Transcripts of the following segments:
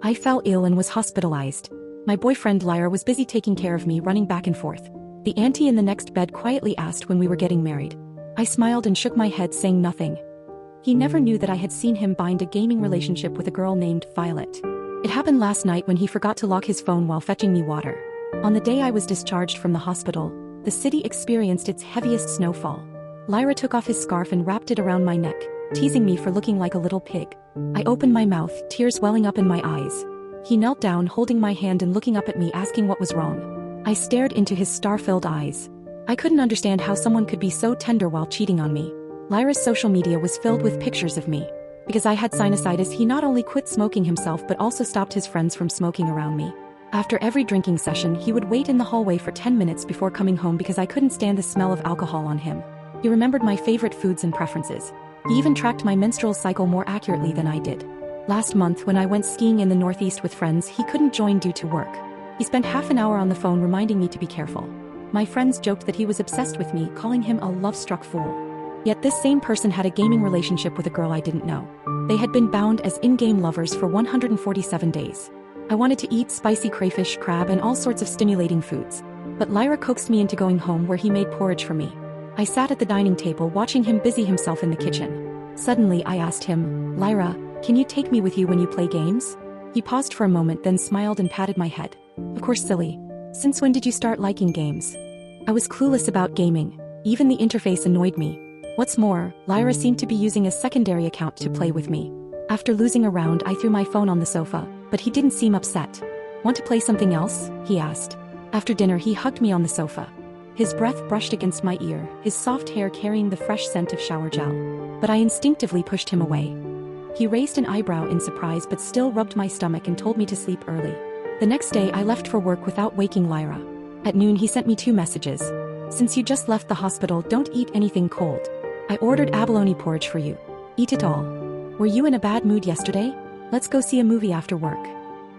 I fell ill and was hospitalized. My boyfriend Lyra was busy taking care of me, running back and forth. The auntie in the next bed quietly asked when we were getting married. I smiled and shook my head, saying nothing. He never knew that I had seen him bind a gaming relationship with a girl named Violet. It happened last night when he forgot to lock his phone while fetching me water. On the day I was discharged from the hospital, the city experienced its heaviest snowfall. Lyra took off his scarf and wrapped it around my neck, teasing me for looking like a little pig. I opened my mouth, tears welling up in my eyes. He knelt down, holding my hand and looking up at me, asking what was wrong. I stared into his star-filled eyes. I couldn't understand how someone could be so tender while cheating on me. Lyra's social media was filled with pictures of me. Because I had sinusitis, he not only quit smoking himself but also stopped his friends from smoking around me. After every drinking session, he would wait in the hallway for 10 minutes before coming home because I couldn't stand the smell of alcohol on him. He remembered my favorite foods and preferences. He even tracked my menstrual cycle more accurately than I did. Last month, when I went skiing in the Northeast with friends, he couldn't join due to work. He spent half an hour on the phone reminding me to be careful. My friends joked that he was obsessed with me, calling him a love-struck fool. Yet this same person had a gaming relationship with a girl I didn't know. They had been bound as in-game lovers for 147 days. I wanted to eat spicy crayfish, crab, and all sorts of stimulating foods. But Lyra coaxed me into going home, where he made porridge for me. I sat at the dining table watching him busy himself in the kitchen. Suddenly I asked him, "Lyra, can you take me with you when you play games?" He paused for a moment, then smiled and patted my head. "Of course, silly. Since when did you start liking games?" I was clueless about gaming. Even the interface annoyed me. What's more, Lyra seemed to be using a secondary account to play with me. After losing a round, I threw my phone on the sofa, but he didn't seem upset. "Want to play something else?" he asked. After dinner, he hugged me on the sofa. His breath brushed against my ear, his soft hair carrying the fresh scent of shower gel. But I instinctively pushed him away. He raised an eyebrow in surprise but still rubbed my stomach and told me to sleep early. The next day, I left for work without waking Lyra. At noon, he sent me 2 messages. "Since you just left the hospital, don't eat anything cold. I ordered abalone porridge for you. Eat it all. Were you in a bad mood yesterday? Let's go see a movie after work."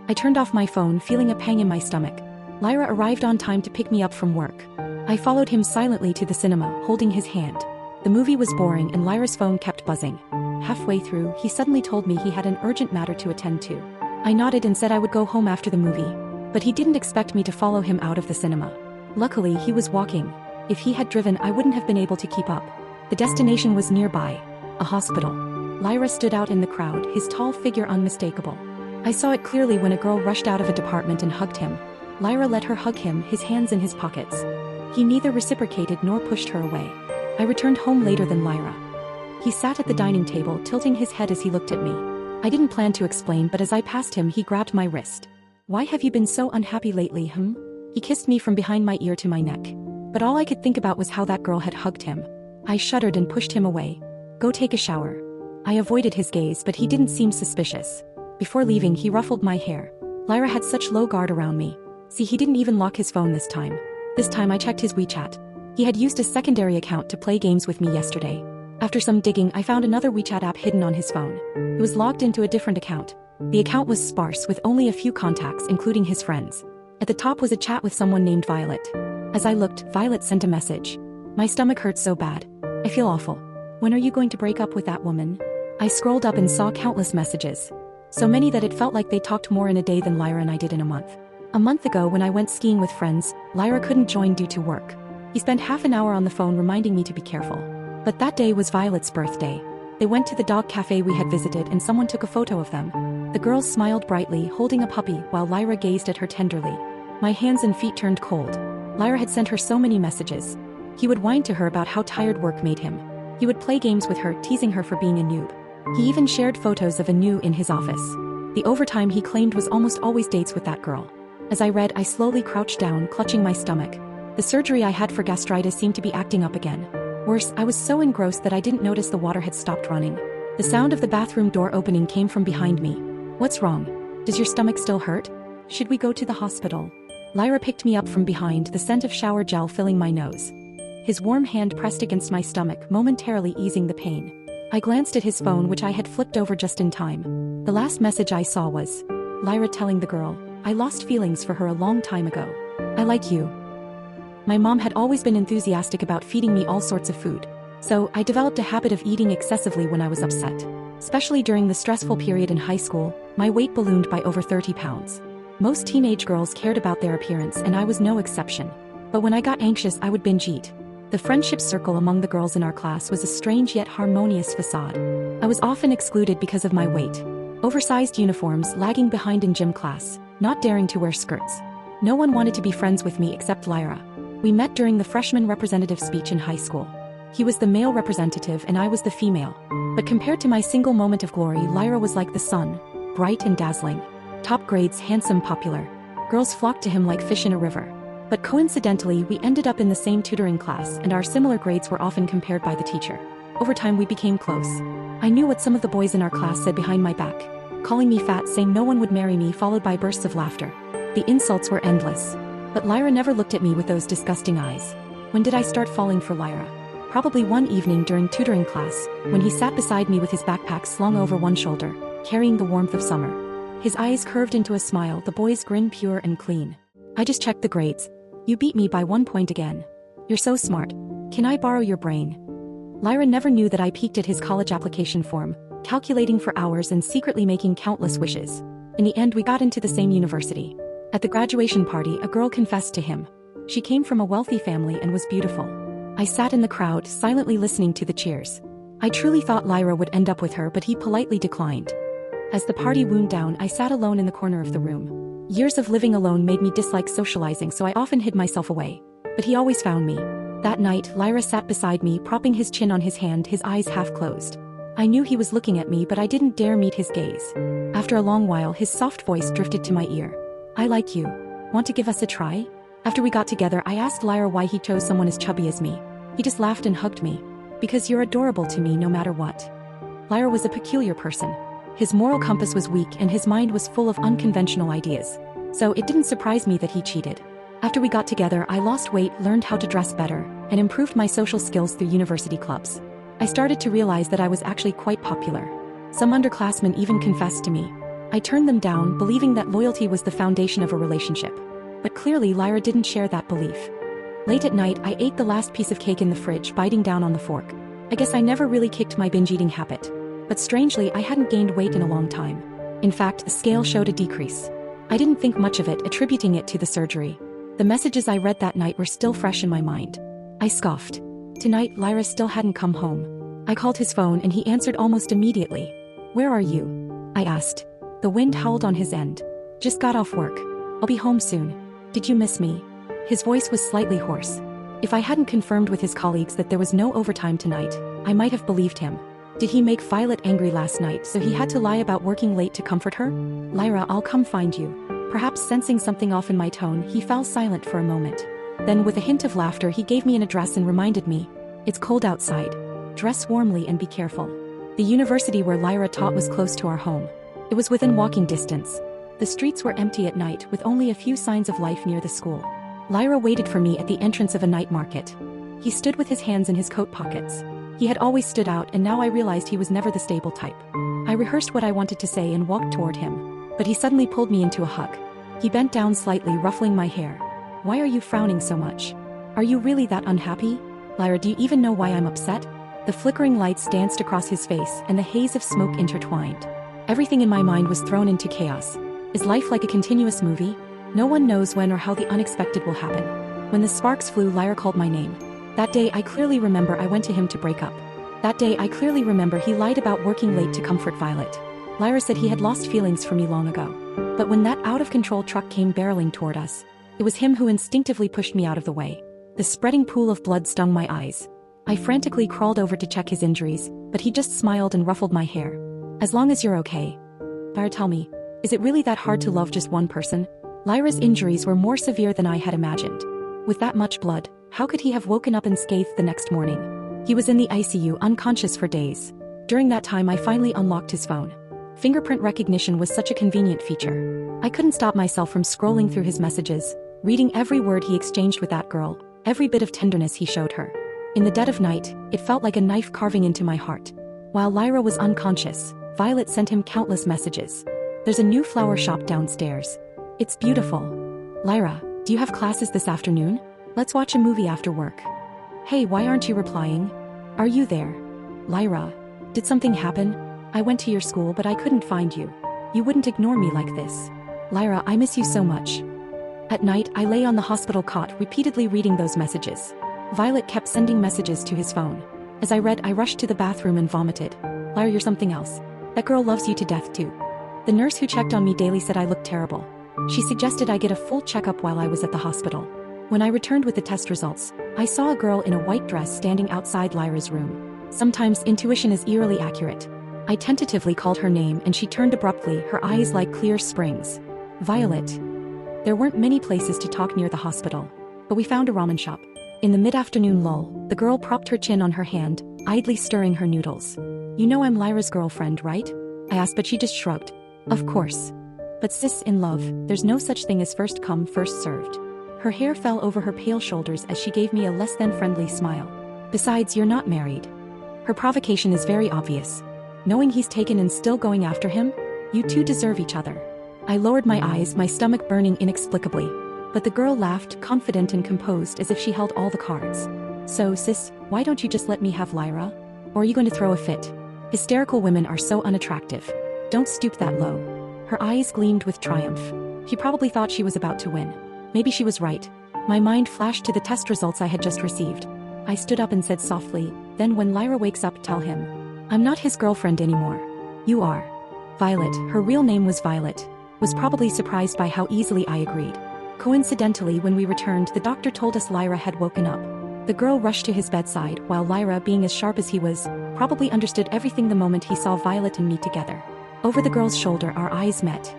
I turned off my phone, feeling a pang in my stomach. Lyra arrived on time to pick me up from work. I followed him silently to the cinema, holding his hand. The movie was boring and Lyra's phone kept buzzing. Halfway through, he suddenly told me he had an urgent matter to attend to. I nodded and said I would go home after the movie. But he didn't expect me to follow him out of the cinema. Luckily, he was walking. If he had driven, I wouldn't have been able to keep up. The destination was nearby, a hospital. Lyra stood out in the crowd, his tall figure unmistakable. I saw it clearly when a girl rushed out of a department and hugged him. Lyra let her hug him, his hands in his pockets. He neither reciprocated nor pushed her away. I returned home later than Lyra. He sat at the dining table, tilting his head as he looked at me. I didn't plan to explain, but as I passed him, he grabbed my wrist. "Why have you been so unhappy lately, He kissed me from behind my ear to my neck. But all I could think about was how that girl had hugged him. I shuddered and pushed him away. "Go take a shower." I avoided his gaze, but he didn't seem suspicious. Before leaving, he ruffled my hair. Lyra had such low guard around me. See, he didn't even lock his phone this time. This time I checked his WeChat. He had used a secondary account to play games with me yesterday. After some digging, I found another WeChat app hidden on his phone. It was logged into a different account. The account was sparse, with only a few contacts, including his friends. At the top was a chat with someone named Violet. As I looked, Violet sent a message. "My stomach hurts so bad. I feel awful. When are you going to break up with that woman?" I scrolled up and saw countless messages. So many that it felt like they talked more in a day than Lyra and I did in a month. A month ago, when I went skiing with friends, Lyra couldn't join due to work. He spent half an hour on the phone reminding me to be careful. But that day was Violet's birthday. They went to the dog cafe we had visited and someone took a photo of them. The girl smiled brightly, holding a puppy, while Lyra gazed at her tenderly. My hands and feet turned cold. Lyra had sent her so many messages. He would whine to her about how tired work made him. He would play games with her, teasing her for being a noob. He even shared photos of a new in his office. The overtime he claimed was almost always dates with that girl. As I read, I slowly crouched down, clutching my stomach. The surgery I had for gastritis seemed to be acting up again. Worse, I was so engrossed that I didn't notice the water had stopped running. The sound of the bathroom door opening came from behind me. "What's wrong? Does your stomach still hurt? Should we go to the hospital?" Lyra picked me up from behind, the scent of shower gel filling my nose. His warm hand pressed against my stomach, momentarily easing the pain. I glanced at his phone, which I had flipped over just in time. The last message I saw was Lyra telling the girl, "I lost feelings for her a long time ago. I like you." My mom had always been enthusiastic about feeding me all sorts of food. So, I developed a habit of eating excessively when I was upset. Especially during the stressful period in high school, My weight ballooned by over 30 pounds. Most teenage girls cared about their appearance and I was no exception. But when I got anxious I would binge eat. The friendship circle among the girls in our class was a strange yet harmonious facade. I was often excluded because of my weight. Oversized uniforms, lagging behind in gym class, not daring to wear skirts. No one wanted to be friends with me except Lyra. We met during the freshman representative speech in high school. He was the male representative and I was the female. But compared to my single moment of glory, Lyra was like the sun, bright and dazzling. Top grades, handsome, popular. Girls flocked to him like fish in a river. But coincidentally, we ended up in the same tutoring class and our similar grades were often compared by the teacher. Over time we became close. I knew what some of the boys in our class said behind my back. Calling me fat, saying no one would marry me, followed by bursts of laughter. The insults were endless. But Lyra never looked at me with those disgusting eyes. When did I start falling for Lyra? Probably one evening during tutoring class, when he sat beside me with his backpack slung over one shoulder, carrying the warmth of summer. His eyes curved into a smile, the boy's grin pure and clean. I just checked the grades. You beat me by 1 point again. You're so smart. Can I borrow your brain? Lyra never knew that I peeked at his college application form, calculating for hours and secretly making countless wishes. In the end, we got into the same university. At the graduation party, a girl confessed to him. She came from a wealthy family and was beautiful. I sat in the crowd, silently listening to the cheers. I truly thought Lyra would end up with her, but he politely declined. As the party wound down, I sat alone in the corner of the room. Years of living alone made me dislike socializing, so I often hid myself away. But he always found me. That night, Lyra sat beside me, propping his chin on his hand, his eyes half closed. I knew he was looking at me, but I didn't dare meet his gaze. After a long while, his soft voice drifted to my ear. I like you. Want to give us a try? After we got together, I asked Lyra why he chose someone as chubby as me. He just laughed and hugged me. Because you're adorable to me no matter what. Lyra was a peculiar person. His moral compass was weak and his mind was full of unconventional ideas. So it didn't surprise me that he cheated. After we got together, I lost weight, learned how to dress better, and improved my social skills through university clubs. I started to realize that I was actually quite popular. Some underclassmen even confessed to me. I turned them down, believing that loyalty was the foundation of a relationship. But clearly Lyra didn't share that belief. Late at night, I ate the last piece of cake in the fridge, biting down on the fork. I guess I never really kicked my binge-eating habit. But strangely, I hadn't gained weight in a long time. In fact, the scale showed a decrease. I didn't think much of it, attributing it to the surgery. The messages I read that night were still fresh in my mind. I scoffed. Tonight, Lyra still hadn't come home. I called his phone and he answered almost immediately. Where are you? I asked. The wind howled on his end. Just got off work. I'll be home soon. Did you miss me? His voice was slightly hoarse. If I hadn't confirmed with his colleagues that there was no overtime tonight, I might have believed him. Did he make Violet angry last night so he had to lie about working late to comfort her? Lyra, I'll come find you. Perhaps sensing something off in my tone, he fell silent for a moment. Then with a hint of laughter he gave me an address and reminded me, it's cold outside. Dress warmly and be careful. The university where Lyra taught was close to our home. It was within walking distance. The streets were empty at night with only a few signs of life near the school. Lyra waited for me at the entrance of a night market. He stood with his hands in his coat pockets. He had always stood out and now I realized he was never the stable type. I rehearsed what I wanted to say and walked toward him. But he suddenly pulled me into a hug. He bent down slightly, ruffling my hair. Why are you frowning so much? Are you really that unhappy? Lyra, do you even know why I'm upset? The flickering lights danced across his face and the haze of smoke intertwined. Everything in my mind was thrown into chaos. Is life like a continuous movie? No one knows when or how the unexpected will happen. When the sparks flew, Lyra called my name. That day I clearly remember I went to him to break up. That day I clearly remember he lied about working late to comfort Violet. Lyra said he had lost feelings for me long ago. But when that out-of-control truck came barreling toward us, it was him who instinctively pushed me out of the way. The spreading pool of blood stung my eyes. I frantically crawled over to check his injuries, but he just smiled and ruffled my hair. As long as you're okay. Lyra, tell me, is it really that hard to love just one person? Lyra's injuries were more severe than I had imagined. With that much blood, how could he have woken up unscathed the next morning? He was in the ICU, unconscious for days. During that time I finally unlocked his phone. Fingerprint recognition was such a convenient feature. I couldn't stop myself from scrolling through his messages, reading every word he exchanged with that girl, every bit of tenderness he showed her. In the dead of night, it felt like a knife carving into my heart. While Lyra was unconscious, Violet sent him countless messages. There's a new flower shop downstairs. It's beautiful. Lyra, do you have classes this afternoon? Let's watch a movie after work. Hey, why aren't you replying? Are you there? Lyra, did something happen? I went to your school but I couldn't find you. You wouldn't ignore me like this. Lyra, I miss you so much. At night, I lay on the hospital cot repeatedly reading those messages. Violet kept sending messages to his phone. As I read, I rushed to the bathroom and vomited. Lyra, you're something else. That girl loves you to death too. The nurse who checked on me daily said I looked terrible. She suggested I get a full checkup while I was at the hospital. When I returned with the test results, I saw a girl in a white dress standing outside Lyra's room. Sometimes intuition is eerily accurate. I tentatively called her name and she turned abruptly, her eyes like clear springs. Violet. There weren't many places to talk near the hospital, but we found a ramen shop. In the mid-afternoon lull, the girl propped her chin on her hand, idly stirring her noodles. You know I'm Lyra's girlfriend, right? I asked, but she just shrugged. Of course. But sis, in love, there's no such thing as first come, first served. Her hair fell over her pale shoulders as she gave me a less than friendly smile. Besides, you're not married. Her provocation is very obvious. Knowing he's taken and still going after him, you two deserve each other. I lowered my eyes, my stomach burning inexplicably. But the girl laughed, confident and composed as if she held all the cards. So, sis, why don't you just let me have Lyra? Or are you going to throw a fit? Hysterical women are so unattractive. Don't stoop that low. Her eyes gleamed with triumph. She probably thought she was about to win. Maybe she was right. My mind flashed to the test results I had just received. I stood up and said softly, then when Lyra wakes up, tell him. I'm not his girlfriend anymore. You are. Violet, her real name was Violet, was probably surprised by how easily I agreed. Coincidentally, when we returned, the doctor told us Lyra had woken up. The girl rushed to his bedside, while Lyra, being as sharp as he was, probably understood everything the moment he saw Violet and me together. Over the girl's shoulder, our eyes met.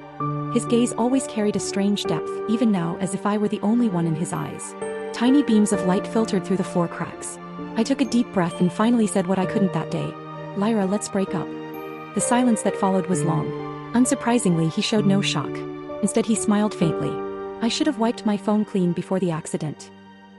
His gaze always carried a strange depth, even now, as if I were the only one in his eyes. Tiny beams of light filtered through the floor cracks. I took a deep breath and finally said what I couldn't that day. Lyra, let's break up. The silence that followed was long. Unsurprisingly, he showed no shock. Instead, he smiled faintly. I should have wiped my phone clean before the accident.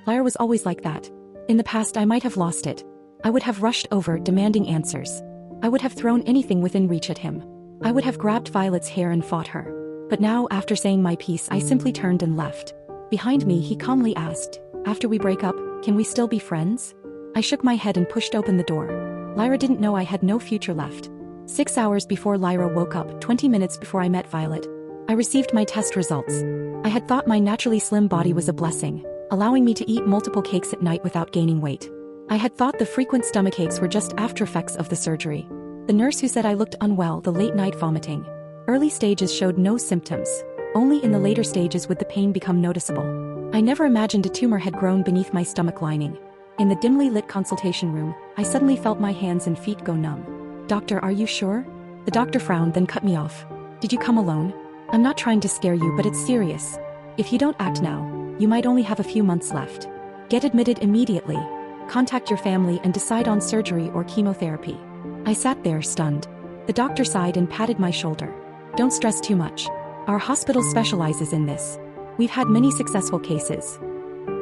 Lyra was always like that. In the past, I might have lost it. I would have rushed over, demanding answers. I would have thrown anything within reach at him. I would have grabbed Violet's hair and fought her. But now, after saying my piece, I simply turned and left. Behind me, he calmly asked, after we break up, can we still be friends? I shook my head and pushed open the door. Lyra didn't know I had no future left. 6 hours before Lyra woke up, 20 minutes before I met Violet, I received my test results. I had thought my naturally slim body was a blessing, allowing me to eat multiple cakes at night without gaining weight. I had thought the frequent stomachaches were just after effects of the surgery. The nurse who said I looked unwell, the late night vomiting. Early stages showed no symptoms. Only in the later stages would the pain become noticeable. I never imagined a tumor had grown beneath my stomach lining. In the dimly lit consultation room, I suddenly felt my hands and feet go numb. Doctor, are you sure? The doctor frowned, then cut me off. Did you come alone? I'm not trying to scare you, but it's serious. If you don't act now, you might only have a few months left. Get admitted immediately. Contact your family and decide on surgery or chemotherapy. I sat there, stunned. The doctor sighed and patted my shoulder. Don't stress too much. Our hospital specializes in this. We've had many successful cases.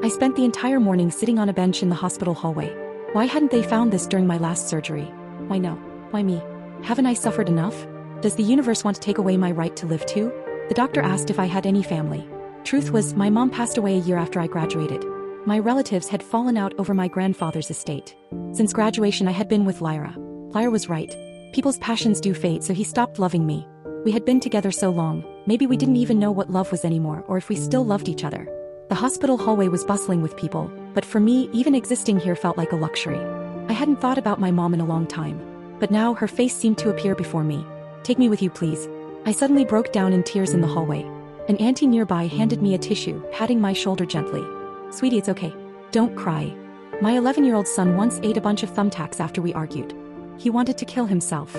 I spent the entire morning sitting on a bench in the hospital hallway. Why hadn't they found this during my last surgery? Why no? Why me? Haven't I suffered enough? Does the universe want to take away my right to live too? The doctor asked if I had any family. Truth was, my mom passed away a year after I graduated. My relatives had fallen out over my grandfather's estate. Since graduation, I had been with Lyra. Lyra was right. People's passions do fade, so he stopped loving me. We had been together so long, maybe we didn't even know what love was anymore, or if we still loved each other. The hospital hallway was bustling with people, but for me, even existing here felt like a luxury. I hadn't thought about my mom in a long time. But now her face seemed to appear before me. Take me with you, please. I suddenly broke down in tears in the hallway. An auntie nearby handed me a tissue, patting my shoulder gently. Sweetie, it's okay. Don't cry. My 11-year-old son once ate a bunch of thumbtacks after we argued. He wanted to kill himself.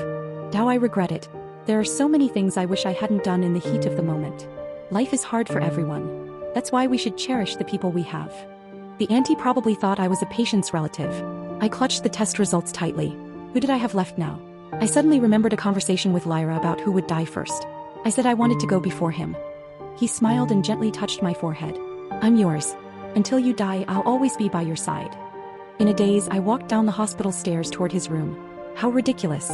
Now I regret it. There are so many things I wish I hadn't done in the heat of the moment. Life is hard for everyone. That's why we should cherish the people we have. The auntie probably thought I was a patient's relative. I clutched the test results tightly. Who did I have left now? I suddenly remembered a conversation with Lyra about who would die first. I said I wanted to go before him. He smiled and gently touched my forehead. I'm yours. Until you die, I'll always be by your side. In a daze, I walked down the hospital stairs toward his room. How ridiculous.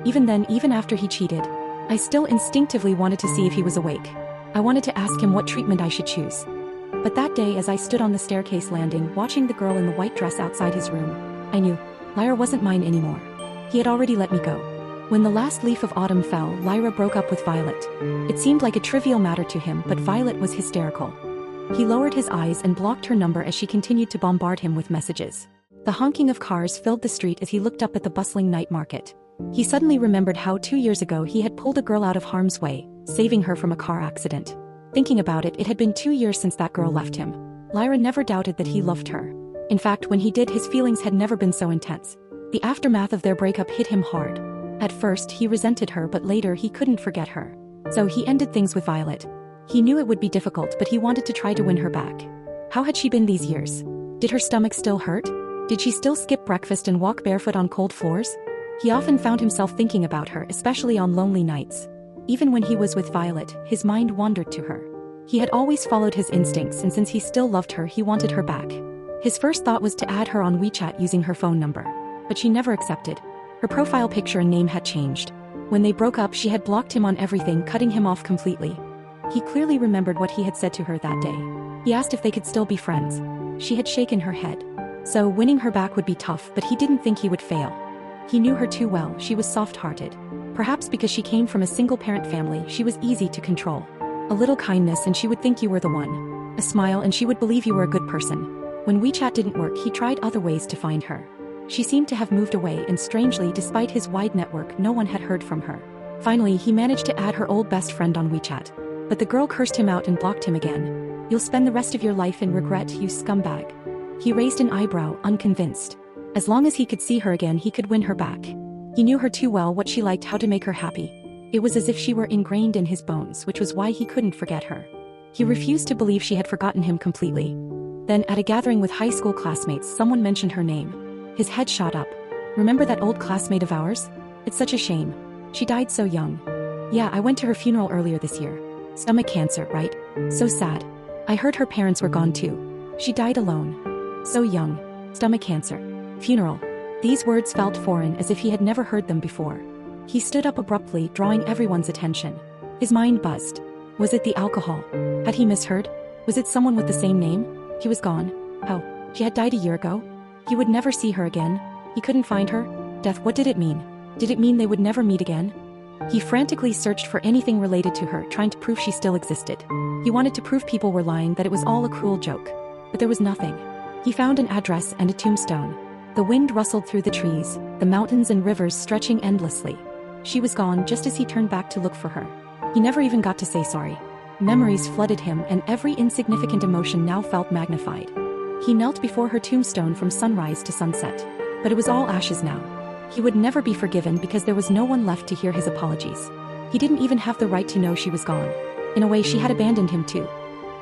Even then, even after he cheated, I still instinctively wanted to see if he was awake. I wanted to ask him what treatment I should choose. But that day, as I stood on the staircase landing, watching the girl in the white dress outside his room, I knew Lyra wasn't mine anymore. He had already let me go. When the last leaf of autumn fell, Lyra broke up with Violet. It seemed like a trivial matter to him, but Violet was hysterical. He lowered his eyes and blocked her number as she continued to bombard him with messages. The honking of cars filled the street as he looked up at the bustling night market. He suddenly remembered how 2 years ago he had pulled a girl out of harm's way, saving her from a car accident. Thinking about it, it had been 2 years since that girl left him. Lyra never doubted that he loved her. In fact, when he did, his feelings had never been so intense. The aftermath of their breakup hit him hard. At first, he resented her, but later he couldn't forget her. So he ended things with Violet. He knew it would be difficult, but he wanted to try to win her back. How had she been these years? Did her stomach still hurt? Did she still skip breakfast and walk barefoot on cold floors? He often found himself thinking about her, especially on lonely nights. Even when he was with Violet, his mind wandered to her. He had always followed his instincts, and since he still loved her, he wanted her back. His first thought was to add her on WeChat using her phone number. But she never accepted. Her profile picture and name had changed. When they broke up, she had blocked him on everything, cutting him off completely. He clearly remembered what he had said to her that day. He asked if they could still be friends. She had shaken her head. So winning her back would be tough, but he didn't think he would fail. He knew her too well. She was soft-hearted. Perhaps because she came from a single-parent family, she was easy to control. A little kindness and she would think you were the one. A smile and she would believe you were a good person. When WeChat didn't work, he tried other ways to find her. She seemed to have moved away, and strangely, despite his wide network, no one had heard from her. Finally, he managed to add her old best friend on WeChat. But the girl cursed him out and blocked him again. "You'll spend the rest of your life in regret, you scumbag." He raised an eyebrow, unconvinced. As long as he could see her again, he could win her back. He knew her too well, what she liked, how to make her happy. It was as if she were ingrained in his bones, which was why he couldn't forget her. He refused to believe she had forgotten him completely. Then, at a gathering with high school classmates, someone mentioned her name. His head shot up. "Remember that old classmate of ours? It's such a shame. She died so young." "Yeah, I went to her funeral earlier this year. Stomach cancer, right? So sad. I heard her parents were gone too. She died alone. So young. Stomach cancer. Funeral." These words felt foreign, as if he had never heard them before. He stood up abruptly, drawing everyone's attention. His mind buzzed. Was it the alcohol? Had he misheard? Was it someone with the same name? He was gone. How? She had died a year ago? He would never see her again. He couldn't find her. Death, what did it mean? Did it mean they would never meet again? He frantically searched for anything related to her, trying to prove she still existed. He wanted to prove people were lying, that it was all a cruel joke. But there was nothing. He found an address and a tombstone. The wind rustled through the trees, the mountains and rivers stretching endlessly. She was gone just as he turned back to look for her. He never even got to say sorry. Memories flooded him, and every insignificant emotion now felt magnified. He knelt before her tombstone from sunrise to sunset. But it was all ashes now. He would never be forgiven because there was no one left to hear his apologies. He didn't even have the right to know she was gone. In a way, she had abandoned him too.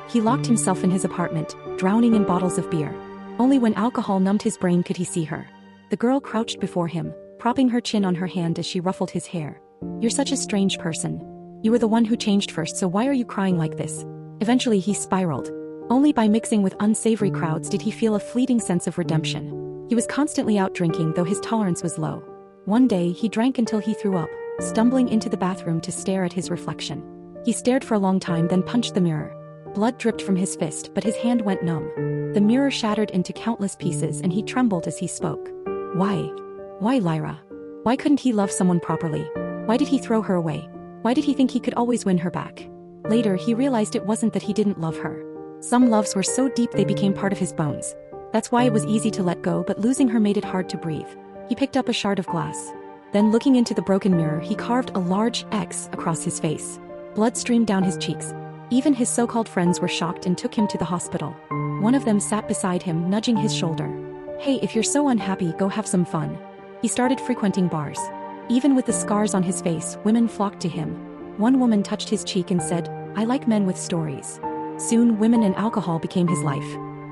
He locked himself in his apartment, drowning in bottles of beer. Only when alcohol numbed his brain could he see her. The girl crouched before him, propping her chin on her hand as she ruffled his hair. "You're such a strange person. You were the one who changed first, so why are you crying like this?" Eventually he spiraled. Only by mixing with unsavory crowds did he feel a fleeting sense of redemption. He was constantly out drinking, though his tolerance was low. One day he drank until he threw up, stumbling into the bathroom to stare at his reflection. He stared for a long time, then punched the mirror. Blood dripped from his fist, but his hand went numb. The mirror shattered into countless pieces, and he trembled as he spoke. Why? Why Lyra? Why couldn't he love someone properly? Why did he throw her away? Why did he think he could always win her back? Later he realized it wasn't that he didn't love her. Some loves were so deep they became part of his bones. That's why it was easy to let go, but losing her made it hard to breathe. He picked up a shard of glass. Then, looking into the broken mirror, he carved a large X across his face. Blood streamed down his cheeks. Even his so-called friends were shocked and took him to the hospital. One of them sat beside him, nudging his shoulder. "Hey, if you're so unhappy, go have some fun." He started frequenting bars. Even with the scars on his face, women flocked to him. One woman touched his cheek and said, "I like men with stories." Soon, women and alcohol became his life.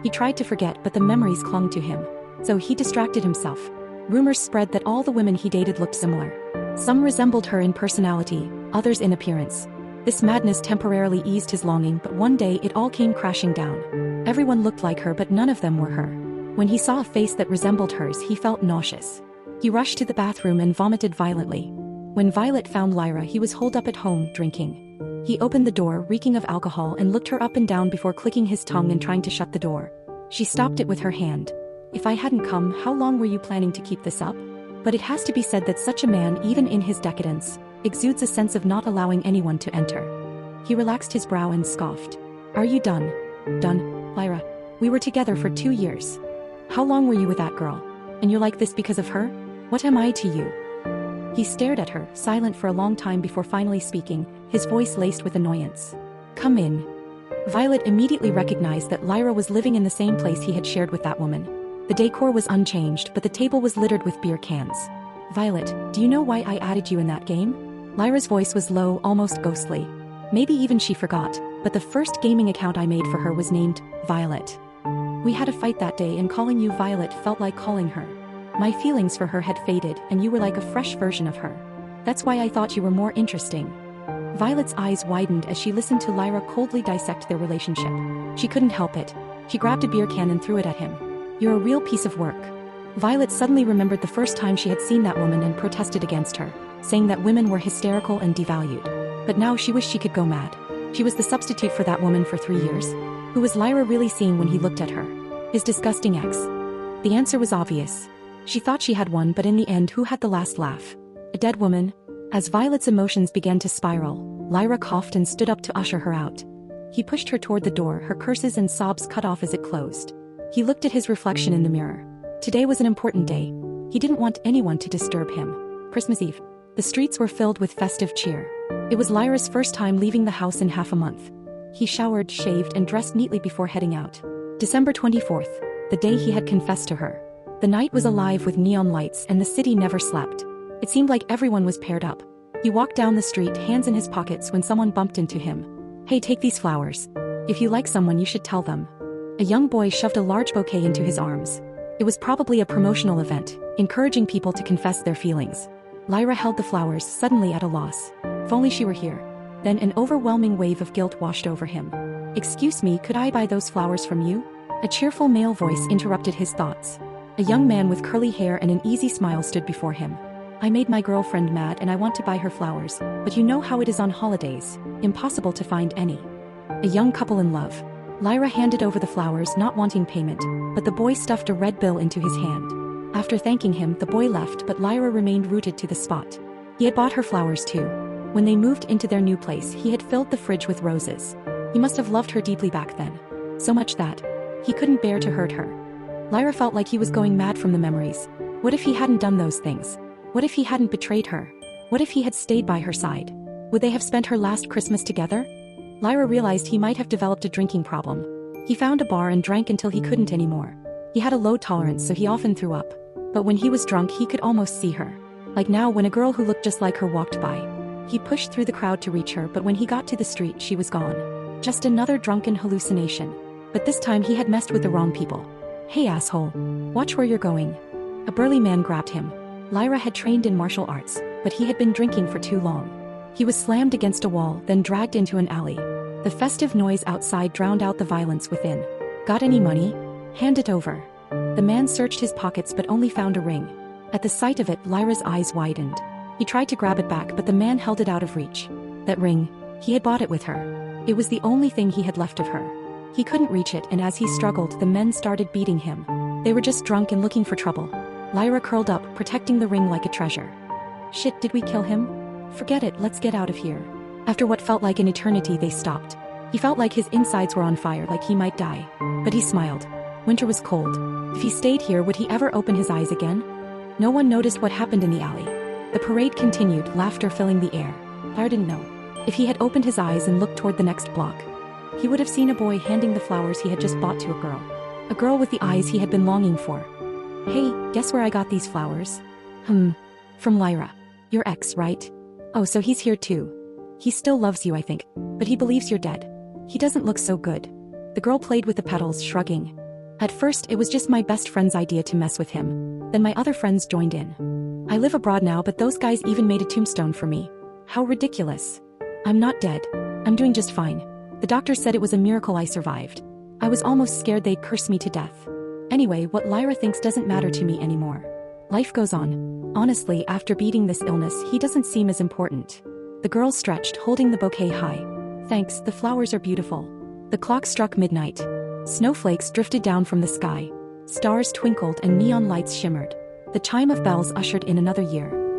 He tried to forget, but the memories clung to him. So he distracted himself. Rumors spread that all the women he dated looked similar. Some resembled her in personality, others in appearance. This madness temporarily eased his longing, but one day it all came crashing down. Everyone looked like her, but none of them were her. When he saw a face that resembled hers, he felt nauseous. He rushed to the bathroom and vomited violently. When Violet found Lyra, he was holed up at home, drinking. He opened the door, reeking of alcohol, and looked her up and down before clicking his tongue and trying to shut the door. She stopped it with her hand. "If I hadn't come, how long were you planning to keep this up?" But it has to be said that such a man, even in his decadence, exudes a sense of not allowing anyone to enter. He relaxed his brow and scoffed. Are you done? Done, Lyra? We were together for 2 years. How long were you with that girl? And you're like this because of her? What am I to you? He stared at her, silent for a long time before finally speaking, his voice laced with annoyance. Come in. Violet immediately recognized that Lyra was living in the same place he had shared with that woman. The decor was unchanged, but the table was littered with beer cans. Violet, do you know why I added you in that game? Lyra's voice was low, almost ghostly. Maybe even she forgot, but the first gaming account I made for her was named Violet. We had a fight that day, and calling you Violet felt like calling her. My feelings for her had faded, and you were like a fresh version of her. That's why I thought you were more interesting. Violet's eyes widened as she listened to Lyra coldly dissect their relationship. She couldn't help it. She grabbed a beer can and threw it at him. You're a real piece of work. Violet suddenly remembered the first time she had seen that woman and protested against her, saying that women were hysterical and devalued. But now she wished she could go mad. She was the substitute for that woman for 3 years. Who was Lyra really seeing when he looked at her? His disgusting ex. The answer was obvious. She thought she had one, but in the end, who had the last laugh? A dead woman? As Violet's emotions began to spiral, Lyra coughed and stood up to usher her out. He pushed her toward the door, her curses and sobs cut off as it closed. He looked at his reflection in the mirror. Today was an important day. He didn't want anyone to disturb him. Christmas Eve. The streets were filled with festive cheer. It was Lyra's first time leaving the house in half a month. He showered, shaved, and dressed neatly before heading out. December 24th, the day he had confessed to her. The night was alive with neon lights, and the city never slept. It seemed like everyone was paired up. He walked down the street, hands in his pockets, when someone bumped into him. Hey, take these flowers. If you like someone, you should tell them. A young boy shoved a large bouquet into his arms. It was probably a promotional event, encouraging people to confess their feelings. Lyra held the flowers, suddenly at a loss. If only she were here. Then an overwhelming wave of guilt washed over him. Excuse me, could I buy those flowers from you? A cheerful male voice interrupted his thoughts. A young man with curly hair and an easy smile stood before him. I made my girlfriend mad and I want to buy her flowers, but you know how it is on holidays. Impossible to find any. A young couple in love. Lyra handed over the flowers, not wanting payment, but the boy stuffed a red bill into his hand. After thanking him, the boy left, but Lyra remained rooted to the spot. He had bought her flowers too. When they moved into their new place, he had filled the fridge with roses. He must have loved her deeply back then. So much that he couldn't bear to hurt her. Lyra felt like he was going mad from the memories. What if he hadn't done those things? What if he hadn't betrayed her? What if he had stayed by her side? Would they have spent her last Christmas together? Lyra realized he might have developed a drinking problem. He found a bar and drank until he couldn't anymore. He had a low tolerance, so he often threw up. But when he was drunk, he could almost see her. Like now, when a girl who looked just like her walked by. He pushed through the crowd to reach her, but when he got to the street, she was gone. Just another drunken hallucination. But this time he had messed with the wrong people. Hey asshole. Watch where you're going. A burly man grabbed him. Lyra had trained in martial arts, but he had been drinking for too long. He was slammed against a wall, then dragged into an alley. The festive noise outside drowned out the violence within. Got any money? Hand it over. The man searched his pockets but only found a ring. At the sight of it, Lyra's eyes widened. He tried to grab it back, but the man held it out of reach. That ring, he had bought it with her. It was the only thing he had left of her. He couldn't reach it, and as he struggled, the men started beating him. They were just drunk and looking for trouble. Lyra curled up, protecting the ring like a treasure. Shit, did we kill him? Forget it, let's get out of here. After what felt like an eternity, they stopped. He felt like his insides were on fire, like he might die. But he smiled. Winter was cold. If he stayed here, would he ever open his eyes again? No one noticed what happened in the alley. The parade continued, laughter filling the air. Lyra didn't know. If he had opened his eyes and looked toward the next block, he would have seen a boy handing the flowers he had just bought to a girl. A girl with the eyes he had been longing for. Hey, guess where I got these flowers? From Lyra. Your ex, right? Oh, so he's here too. He still loves you, I think, but he believes you're dead. He doesn't look so good. The girl played with the petals, shrugging. At first, it was just my best friend's idea to mess with him. Then my other friends joined in. I live abroad now, but those guys even made a tombstone for me. How ridiculous. I'm not dead. I'm doing just fine. The doctor said it was a miracle I survived. I was almost scared they'd curse me to death. Anyway, what Lyra thinks doesn't matter to me anymore. Life goes on. Honestly, after beating this illness, he doesn't seem as important. The girl stretched, holding the bouquet high. Thanks, the flowers are beautiful. The clock struck midnight. Snowflakes drifted down from the sky. Stars twinkled and neon lights shimmered. The chime of bells ushered in another year.